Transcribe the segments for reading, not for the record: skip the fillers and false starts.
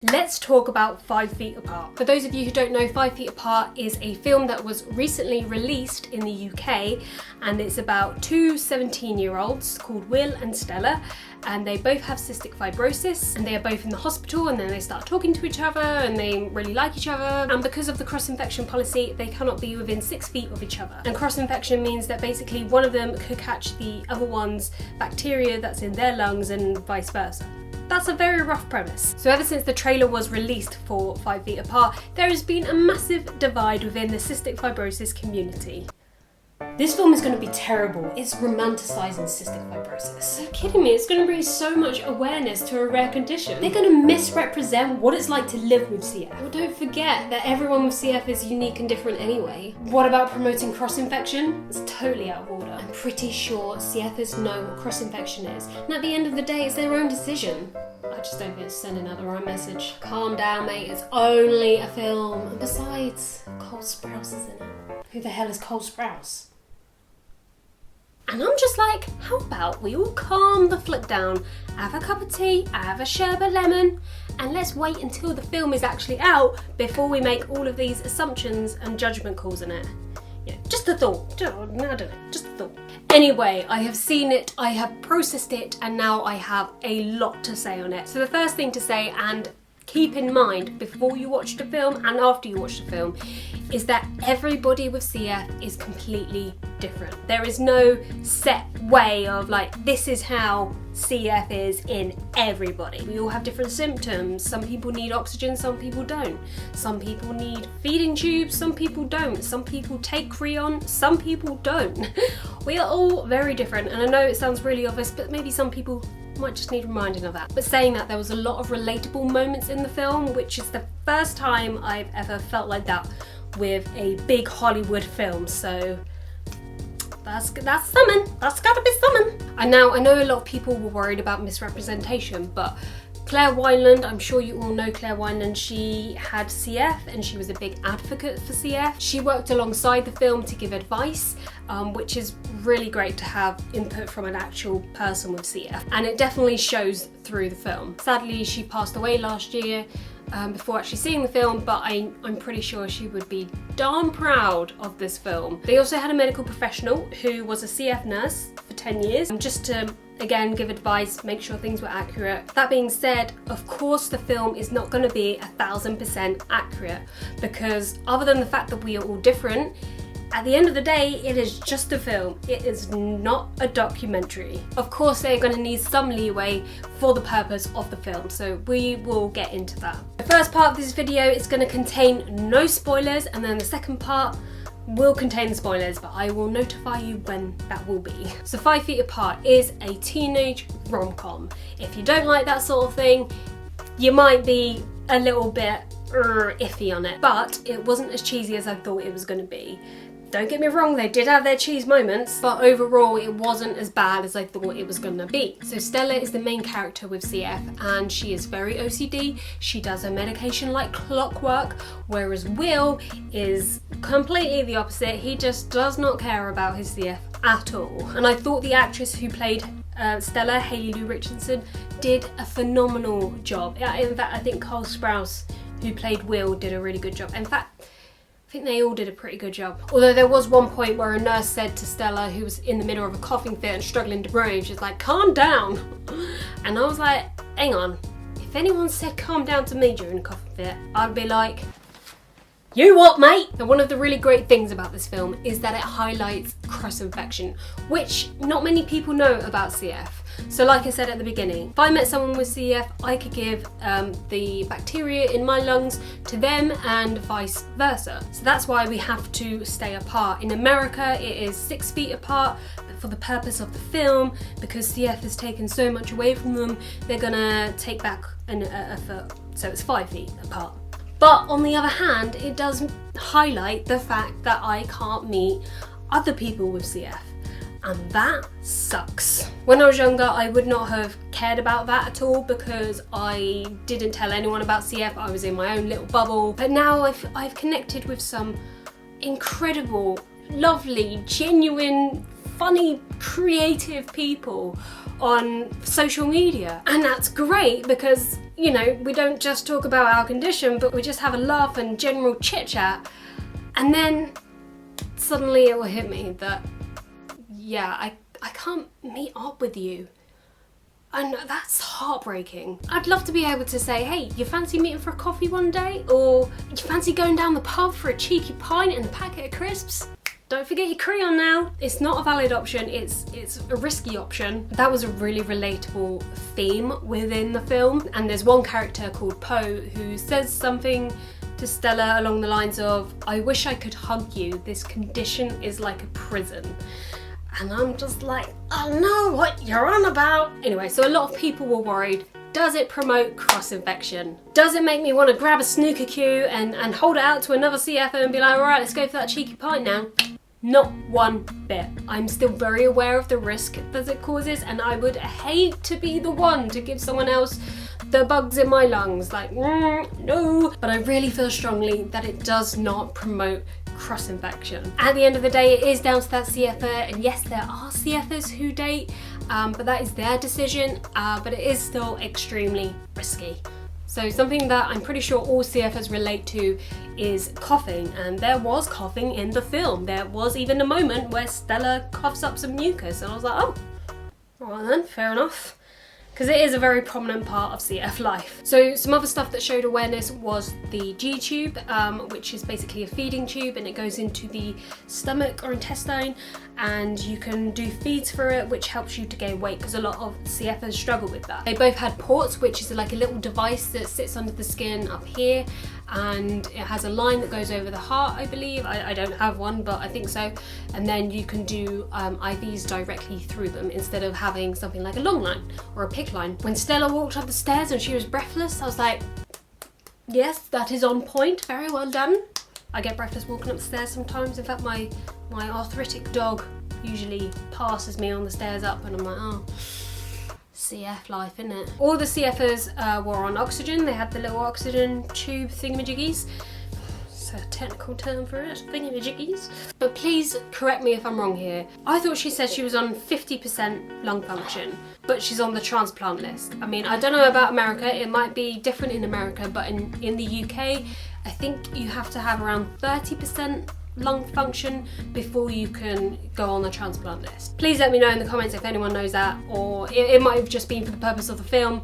Let's talk about 5 Feet Apart. For those of you who don't know, 5 Feet Apart is a film that was recently released in the UK, and it's about two 17-year-olds called Will and Stella, and they both have cystic fibrosis, and they are both in the hospital, and then they start talking to each other and they really like each other, and because of the cross-infection policy they cannot be within 6 feet of each other. And cross-infection means that basically one of them could catch the other one's bacteria that's in their lungs and vice versa. That's a very rough premise. So ever since the trailer was released for 5 Feet Apart, there has been a massive divide within the cystic fibrosis community. This film is going to be terrible. It's romanticising cystic fibrosis. Are you kidding me? It's going to bring so much awareness to a rare condition. They're going to misrepresent what it's like to live with CF. Well, don't forget that everyone with CF is unique and different anyway. What about promoting cross-infection? It's totally out of order. I'm pretty sure CFers know what cross-infection is, and at the end of the day, it's their own decision. I just don't think it's sending out the right message. Calm down, mate. It's only a film. And besides, Cole Sprouse is in it. Who the hell is Cole Sprouse? And I'm just like, how about we all calm the flip down, have a cup of tea, have a sherbet lemon, and let's wait until the film is actually out before we make all of these assumptions and judgment calls in it. Yeah, just a thought. I don't know, just a thought. Anyway, I have seen it, I have processed it, and now I have a lot to say on it. So the first thing to say, and keep in mind before you watch the film and after you watch the film, is that everybody with CF is completely different. There is no set way of like, this is how CF is in everybody. We all have different symptoms. Some people need oxygen, some people don't. Some people need feeding tubes, some people don't. Some people take Creon, some people don't. We are all very different, and I know it sounds really obvious, but maybe some people might just need reminding of that. But saying that, there was a lot of relatable moments in the film, which is the first time I've ever felt like that with a big Hollywood film, so that's something. That's gotta be something. And now, I know a lot of people were worried about misrepresentation, but Claire Wineland, I'm sure you all know Claire Wineland, she had CF and she was a big advocate for CF. She worked alongside the film to give advice, which is really great to have input from an actual person with CF. And it definitely shows through the film. Sadly, she passed away last year before actually seeing the film, but I'm pretty sure she would be darn proud of this film. They also had a medical professional who was a CF nurse for 10 years, just to again give advice, make sure things were accurate. That being said, of course the film is not going to be 1000% accurate, because other than the fact that we are all different, at the end of the day, it is just a film. It is not a documentary. Of course, they're going to need some leeway for the purpose of the film, so we will get into that. The first part of this video is going to contain no spoilers, and then the second part will contain the spoilers, but I will notify you when that will be. So 5 Feet Apart is a teenage rom-com. If you don't like that sort of thing, you might be a little bit iffy on it, but it wasn't as cheesy as I thought it was going to be. Don't get me wrong, they did have their cheese moments, but overall it wasn't as bad as I thought it was gonna be. So Stella is the main character with CF, and she is very OCD. She does her medication like clockwork, whereas Will is completely the opposite. He just does not care about his CF at all. And I thought the actress who played Stella, Hayley Lou Richardson, did a phenomenal job. In fact, I think Cole Sprouse, who played Will, did a really good job. In fact, I think they all did a pretty good job. Although there was one point where a nurse said to Stella, who was in the middle of a coughing fit and struggling to breathe, she's like, calm down. And I was like, hang on, if anyone said calm down to me during a coughing fit, I'd be like, you what, mate? And one of the really great things about this film is that it highlights cross-infection, which not many people know about CF. So like I said at the beginning, if I met someone with CF, I could give the bacteria in my lungs to them and vice versa. So that's why we have to stay apart. In America, it is 6 feet apart, but for the purpose of the film, because CF has taken so much away from them, they're gonna take back a foot. So it's 5 feet apart. But on the other hand, it does highlight the fact that I can't meet other people with CF. And that sucks. When I was younger, I would not have cared about that at all, because I didn't tell anyone about CF. I was in my own little bubble. But now I've connected with some incredible, lovely, genuine funny, creative people on social media. And that's great because, you know, we don't just talk about our condition, but we just have a laugh and general chit chat. And then suddenly it will hit me that, yeah, I can't meet up with you. And that's heartbreaking. I'd love to be able to say, hey, you fancy meeting for a coffee one day? Or you fancy going down the pub for a cheeky pint and a packet of crisps? Don't forget your crayon now. It's not a valid option, it's a risky option. That was a really relatable theme within the film. And there's one character called Poe who says something to Stella along the lines of, I wish I could hug you, this condition is like a prison. And I'm just like, I know what you're on about. Anyway, so a lot of people were worried, does it promote cross-infection? Does it make me want to grab a snooker cue and hold it out to another CFO and be like, all right, let's go for that cheeky pint now? Not one bit. I'm still very aware of the risk that it causes, and I would hate to be the one to give someone else the bugs in my lungs, like, no. But I really feel strongly that it does not promote cross-infection. At the end of the day, it is down to that CFO, and yes, there are CFOs who date, but that is their decision, but it is still extremely risky. So something that I'm pretty sure all CFOs relate to is coughing, and there was coughing in the film. There was even a moment where Stella coughs up some mucus, and I was like, oh, well then, fair enough. Because it is a very prominent part of CF life. So some other stuff that showed awareness was the G-tube, which is basically a feeding tube, and it goes into the stomach or intestine, and you can do feeds for it, which helps you to gain weight, because a lot of CFers struggle with that. They both had ports, which is like a little device that sits under the skin up here, and it has a line that goes over the heart, I believe. I don't have one, but I think so. And then you can do IVs directly through them instead of having something like a long line or a PICC line. When Stella walked up the stairs and she was breathless, I was like, yes, that is on point, very well done. I get breathless walking up the stairs sometimes. In fact, my arthritic dog usually passes me on the stairs up, and I'm like, oh, CF life, isn't it? All the CFers were on oxygen. They had the little oxygen tube thingamajiggies. It's a technical term for it, thingamajiggies. But please correct me if I'm wrong here. I thought she said she was on 50% lung function, but she's on the transplant list. I mean, I don't know about America. It might be different in America, but in the UK, I think you have to have around 30% lung function before you can go on the transplant list. Please let me know in the comments if anyone knows that, or it might have just been for the purpose of the film.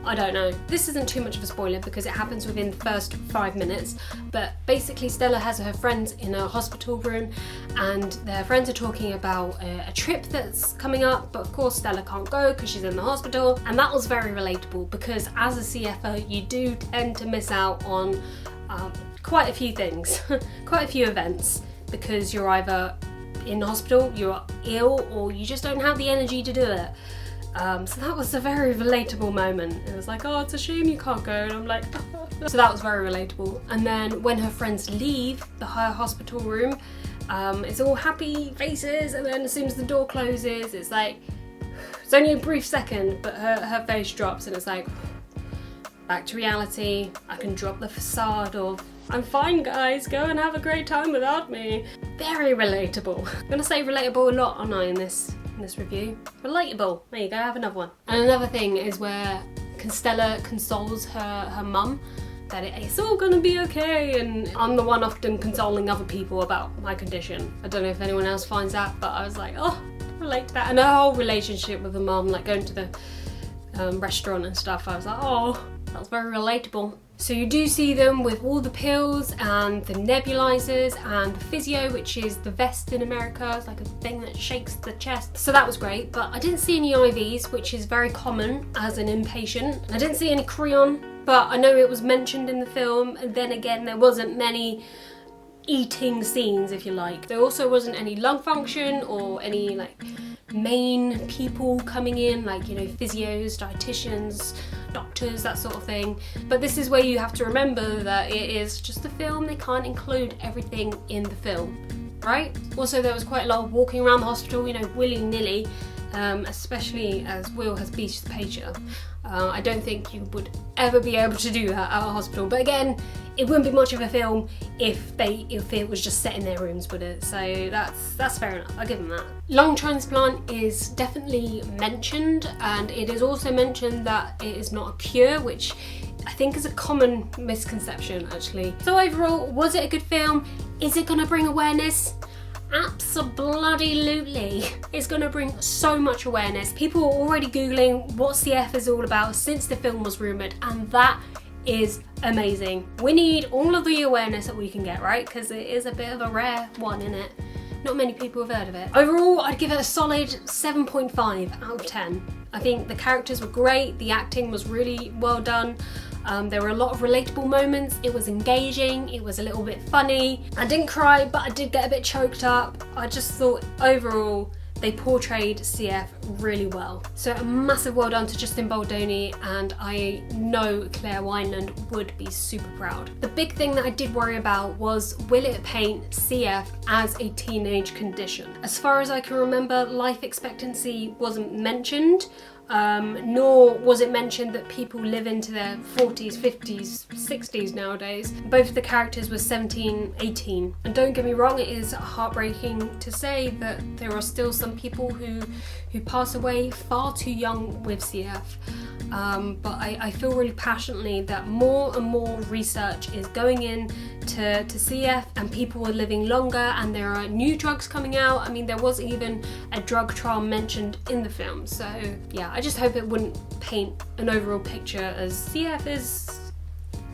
I don't know. This isn't too much of a spoiler because it happens within the first 5 minutes, but basically Stella has her friends in a hospital room, and their friends are talking about a trip that's coming up, but of course Stella can't go because she's in the hospital. And that was very relatable because as a CFO you do tend to miss out on quite a few things, quite a few events, because you're either in hospital, you're ill, or you just don't have the energy to do it. So that was a very relatable moment. It was like, oh, it's a shame you can't go, and I'm like, so that was very relatable. And then when her friends leave the hospital room, it's all happy faces, and then as soon as the door closes, it's like, it's only a brief second, but her face drops, and it's like, back to reality. I can drop the facade of, I'm fine guys, go and have a great time without me. Very relatable. I'm gonna say relatable a lot, aren't I, in this review? Relatable. There you go, have another one. And another thing is where Stella consoles her mum that it's all gonna be okay, and I'm the one often consoling other people about my condition. I don't know if anyone else finds that, but I was like, oh, relate to that. And her whole relationship with the mum, like going to the restaurant and stuff, I was like, oh, that was very relatable. So you do see them with all the pills and the nebulizers and the physio, which is the vest in America. It's like a thing that shakes the chest. So that was great, but I didn't see any IVs, which is very common as an inpatient. I didn't see any crayon, but I know it was mentioned in the film, and then again, there wasn't many eating scenes, if you like. There also wasn't any lung function or any like main people coming in, like, you know, physios, dietitians, doctors, that sort of thing. But this is where you have to remember that it is just a film. They can't include everything in the film, right? Also, there was quite a lot of walking around the hospital, you know, willy-nilly, especially as Will has beach aphasia. I don't think you would ever be able to do that at a hospital, but again, it wouldn't be much of a film if it was just set in their rooms with it, so that's fair enough, I'll give them that. Lung transplant is definitely mentioned, and it is also mentioned that it is not a cure, which I think is a common misconception actually. So overall, was it a good film? Is it gonna bring awareness? Absolutely. It's going to bring so much awareness. People are already Googling what CF is all about since the film was rumoured, and that is amazing. We need all of the awareness that we can get, right? Because it is a bit of a rare one, isn't it? Not many people have heard of it. Overall, I'd give it a solid 7.5 out of 10. I think the characters were great, the acting was really well done. There were a lot of relatable moments, it was engaging, it was a little bit funny. I didn't cry, but I did get a bit choked up. I just thought overall they portrayed CF really well. So a massive well done to Justin Baldoni, and I know Claire Wineland would be super proud. The big thing that I did worry about was, will it paint CF as a teenage condition? As far as I can remember, life expectancy wasn't mentioned. Nor was it mentioned that people live into their 40s, 50s, 60s nowadays. Both of the characters were 17, 18. And don't get me wrong, it is heartbreaking to say that there are still some people who pass away far too young with CF. But I feel really passionately that more and more research is going in to CF, and people are living longer, and there are new drugs coming out. I mean, there was even a drug trial mentioned in the film. So yeah, I just hope it wouldn't paint an overall picture as CF is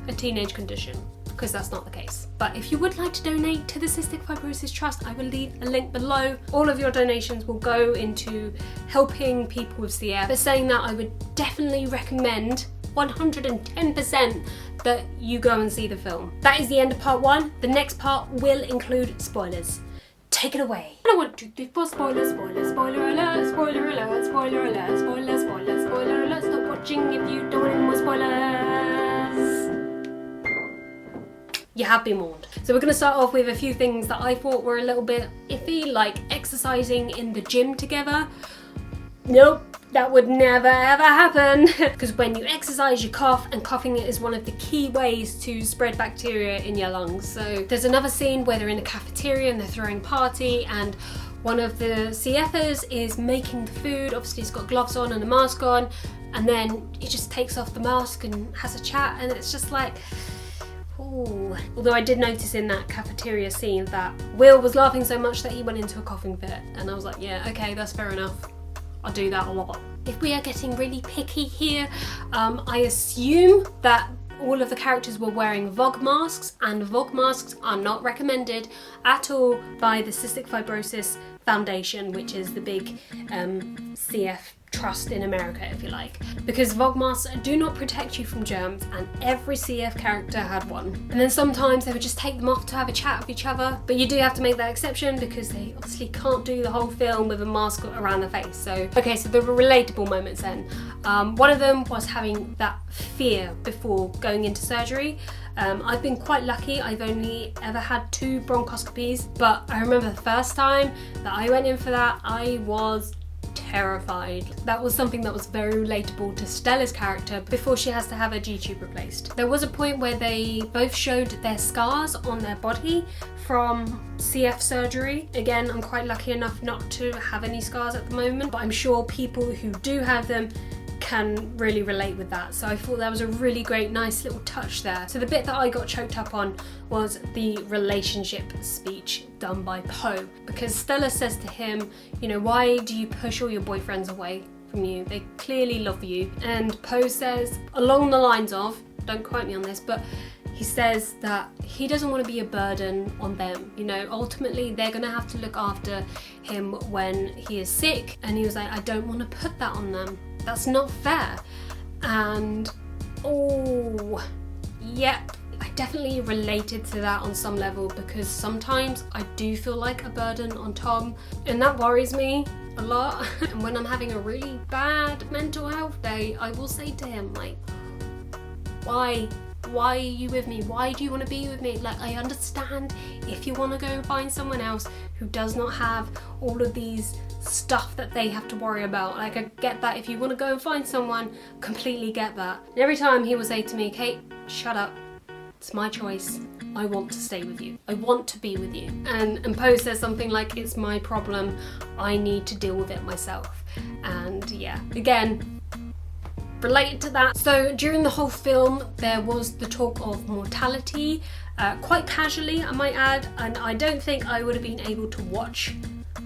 a teenage condition, because that's not the case. But if you would like to donate to the Cystic Fibrosis Trust, I will leave a link below. All of your donations will go into helping people with CF. But saying that, I would definitely recommend 110% that you go and see the film. That is the end of part 1. The next part will include spoilers. Take it away. I want 2, 3, 4 spoilers, spoilers, spoiler alert, spoiler alert, spoiler alert, spoiler, spoiler, spoiler alert. Stop watching if you don't want any more spoilers. You have been warned. So we're going to start off with a few things that I thought were a little bit iffy, like exercising in the gym together. Nope, that would never ever happen. Because when you exercise, you cough, and coughing is one of the key ways to spread bacteria in your lungs. So there's another scene where they're in a cafeteria and they're throwing a party, and one of the CFers is making the food. Obviously he's got gloves on and a mask on, and then he just takes off the mask and has a chat, and it's just like, ooh. Although I did notice in that cafeteria scene that Will was laughing so much that he went into a coughing fit, and I was like, yeah, okay, that's fair enough. I do that a lot. If we are getting really picky here, I assume that all of the characters were wearing VOG masks, and VOG masks are not recommended at all by the Cystic Fibrosis Foundation, which is the big CF trust in America, if you like, because VOG masks do not protect you from germs, and every CF character had one. And then sometimes they would just take them off to have a chat with each other, but you do have to make that exception because they obviously can't do the whole film with a mask around their face. So okay, so there were relatable moments then. One of them was having that fear before going into surgery. I've been quite lucky, I've only ever had 2 bronchoscopies, but I remember the first time that I went in for that, I was terrified. That was something that was very relatable to Stella's character before she has to have her G-tube replaced. There was a point where they both showed their scars on their body from CF surgery. Again, I'm quite lucky enough not to have any scars at the moment, but I'm sure people who do have them can really relate with that. So I thought that was a really great, nice little touch there. So the bit that I got choked up on was the relationship speech done by Poe, because Stella says to him, you know, why do you push all your boyfriends away from you? They clearly love you. And Poe says, along the lines of, don't quote me on this, but he says that he doesn't want to be a burden on them. You know, ultimately they're going to have to look after him when he is sick. And he was like, I don't want to put that on them. That's not fair. And oh, yep, I definitely related to that on some level, because sometimes I do feel like a burden on Tom, and that worries me a lot. And when I'm having a really bad mental health day, I will say to him, like, why why are you with me? Why do you want to be with me? Like, I understand if you want to go and find someone else who does not have all of these stuff that they have to worry about. Like, I get that. If you want to go and find someone, completely get that. And every time he would say to me, Kate, shut up. It's my choice. I want to stay with you. I want to be with you. And Poe says something like, it's my problem. I need to deal with it myself. And yeah, again, related to that. So during the whole film, there was the talk of mortality, quite casually, I might add. And I don't think I would have been able to watch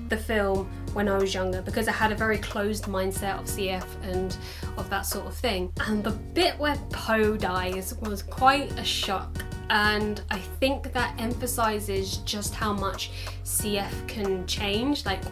the film when I was younger because I had a very closed mindset of CF and of that sort of thing. And the bit where Poe dies was quite a shock, and I think that emphasizes just how much CF can change. Like,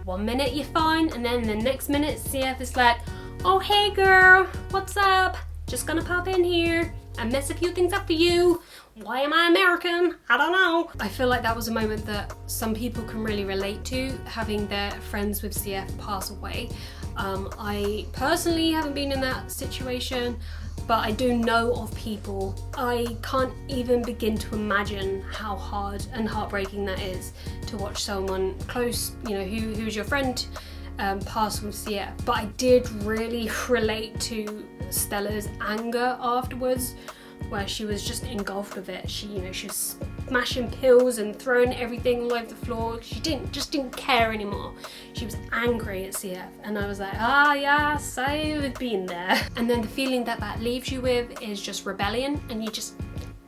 one minute you're fine, and then the next minute CF is like, oh hey girl, what's up? Just gonna pop in here and mess a few things up for you. Why am I American? I don't know. I feel like that was a moment that some people can really relate to, having their friends with CF pass away. I personally haven't been in that situation, but I do know of people. I can't even begin to imagine how hard and heartbreaking that is to watch someone close, you know, who's your friend, pass with CF. But I did really relate to Stella's anger afterwards, where she was just engulfed with it. She was smashing pills and throwing everything all over the floor. She just didn't care anymore. She was angry at CF, and I was like, ah yes, I've been there. And then the feeling that leaves you with is just rebellion, and you just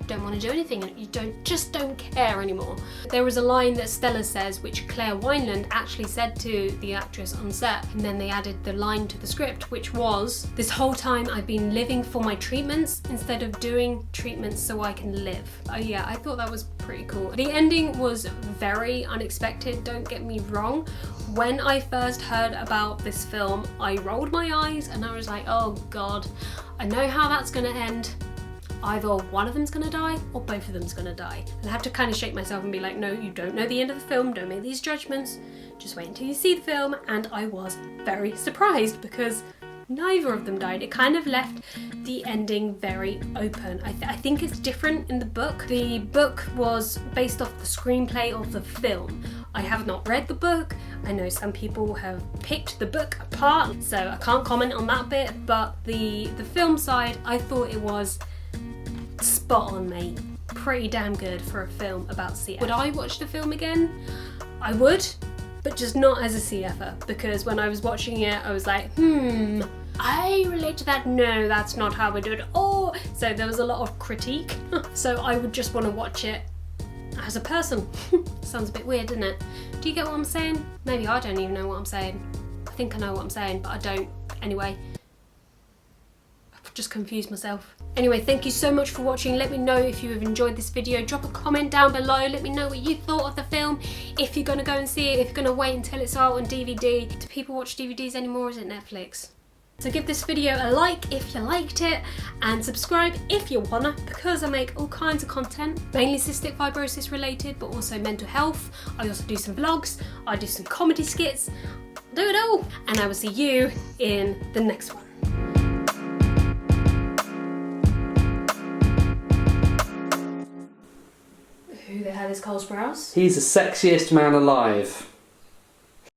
don't want to do anything, and you just don't care anymore. There was a line that Stella says, which Claire Wineland actually said to the actress on set, and then they added the line to the script, which was, this whole time I've been living for my treatments instead of doing treatments so I can live. Oh yeah, I thought that was pretty cool. The ending was very unexpected, don't get me wrong. When I first heard about this film, I rolled my eyes and I was like, oh god, I know how that's gonna end. Either one of them's gonna die or both of them's gonna die. And I have to kind of shake myself and be like, no, you don't know the end of the film, don't make these judgments, just wait until you see the film. And I was very surprised because neither of them died. It kind of left the ending very open. I think it's different in the book. The book was based off the screenplay of the film. I have not read the book. I know some people have picked the book apart, so I can't comment on that bit, but the film side, I thought it was spot on, mate. Pretty damn good for a film about CF. Would I watch the film again? I would, but just not as a CFer, because when I was watching it, I was like, I relate to that. No, that's not how we do it. Oh, so there was a lot of critique. So I would just want to watch it as a person. Sounds a bit weird, doesn't it? Do you get what I'm saying? Maybe I don't even know what I'm saying. I think I know what I'm saying, but I don't. Anyway, I've just confused myself. Anyway, thank you so much for watching. Let me know if you have enjoyed this video. Drop a comment down below. Let me know what you thought of the film. If you're going to go and see it, if you're going to wait until it's out on DVD. Do people watch DVDs anymore, or is it Netflix? So give this video a like if you liked it, and subscribe if you wanna, because I make all kinds of content, mainly cystic fibrosis related, but also mental health. I also do some vlogs, I do some comedy skits, do it all, and I will see you in the next one. Who the hell is Cole Sprouse? He's the sexiest man alive.